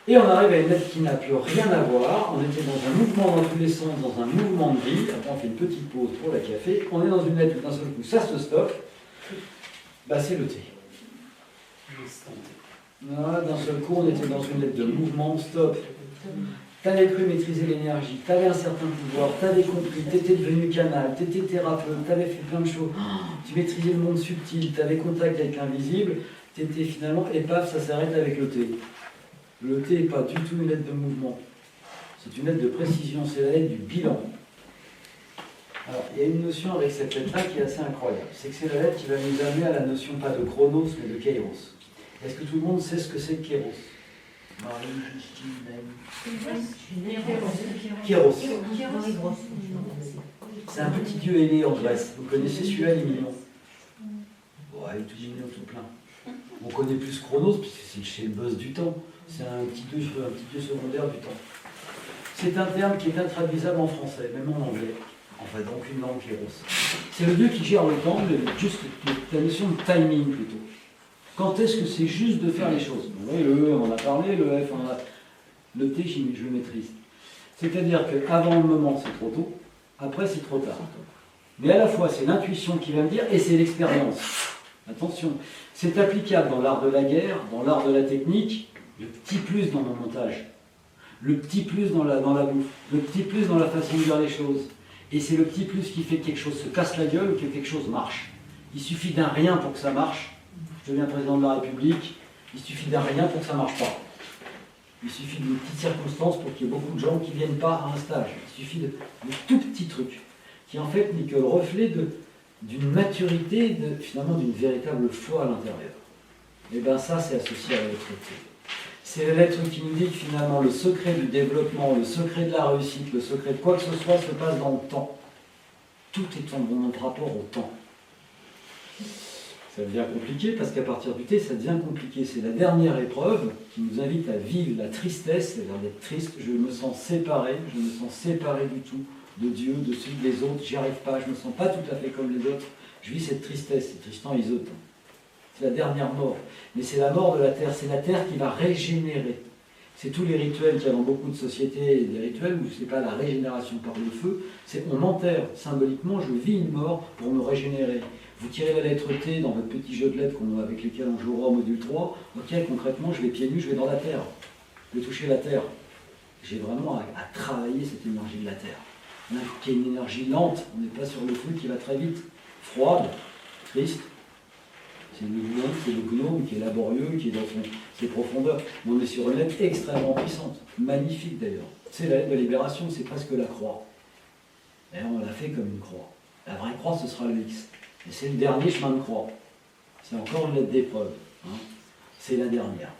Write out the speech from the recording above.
Et on arrive à une lettre qui n'a plus rien à voir. On était dans un mouvement dans tous les sens, dans un mouvement de vie. Après, on fait une petite pause pour la café. On est dans une lettre où d'un seul coup, ça se stoppe. Bah, c'est le T. Voilà, d'un seul coup, on était dans une lettre de mouvement, stop. T'avais cru maîtriser l'énergie, t'avais un certain pouvoir, t'avais compris, t'étais devenu canal, t'étais thérapeute, t'avais fait plein de choses. Tu maîtrisais le monde subtil, t'avais contact avec l'invisible. T'étais finalement, et paf, ça s'arrête avec le T. Le T n'est pas du tout une lettre de mouvement. C'est une lettre de précision, c'est la lettre du bilan. Alors, il y a une notion avec cette lettre-là qui est assez incroyable. C'est que c'est la lettre qui va nous amener à la notion pas de chronos, mais de kairos. Est-ce que tout le monde sait ce que c'est que kairos? Marie, Justine, Kairos. C'est un petit dieu ailé en Grèce. Vous connaissez celui-là, il est mignon. Ouais, il est tout mignon, tout plein. On connaît plus Chronos, puisque c'est le boss du temps. C'est un petit dieu secondaire du temps. C'est un terme qui est intraduisable en français, même en anglais. Enfin, donc une langue Kairos. C'est le dieu qui gère le temps, juste la notion de timing plutôt. Quand est-ce que c'est juste de faire les choses? Vous voyez, le E, on en a parlé, le F, on en a... Le T, je le maîtrise. C'est-à-dire qu'avant le moment, c'est trop tôt, après, c'est trop tard. Mais à la fois, c'est l'intuition qui va me dire, et c'est l'expérience. Attention, c'est applicable dans l'art de la guerre, dans l'art de la technique, le petit plus dans mon montage, le petit plus dans la bouffe, le petit plus dans la façon de dire les choses. Et c'est le petit plus qui fait que quelque chose se casse la gueule ou que quelque chose marche. Il suffit d'un rien pour que ça marche. Je deviens président de la République, il suffit d'un rien pour que ça ne marche pas. Il suffit d'une petite circonstance pour qu'il y ait beaucoup de gens qui ne viennent pas à un stage. Il suffit de tout petits trucs, qui en fait n'est que le reflet d'une maturité, finalement d'une véritable foi à l'intérieur. Et bien ça, c'est associé à la lettre T. C'est la lettre qui nous dit que finalement le secret du développement, le secret de la réussite, le secret de quoi que ce soit se passe dans le temps. Tout est dans notre rapport au temps. Ça devient compliqué parce qu'à partir du T, ça devient compliqué. C'est la dernière épreuve qui nous invite à vivre la tristesse, c'est-à-dire d'être triste. Je me sens séparé du tout, de Dieu, de celui des autres. J'y arrive pas, je me sens pas tout à fait comme les autres. Je vis cette tristesse, c'est Tristan Iseut. C'est la dernière mort. Mais c'est la mort de la terre, c'est la terre qui va régénérer. C'est tous les rituels qu'il y a dans beaucoup de sociétés, des rituels où c'est pas la régénération par le feu, c'est on m'enterre. Symboliquement, je vis une mort pour me régénérer. Vous tirez la lettre T dans votre petit jeu de lettres avec lesquels on jouera au module 3. Ok, concrètement, je vais pieds nus, je vais dans la terre. Je vais toucher la terre. J'ai vraiment à travailler cette énergie de la terre. Qui est une énergie lente, on n'est pas sur le feu qui va très vite. Froide, triste. C'est le gnome qui est laborieux, qui est dans ses profondeurs. Mais on est sur une lettre extrêmement puissante, magnifique d'ailleurs. C'est la lettre de libération, c'est presque la croix. Et on l'a fait comme une croix. La vraie croix, ce sera le X. Et c'est le dernier chemin de croix. C'est encore une lettre d'épreuve. Hein. C'est la dernière.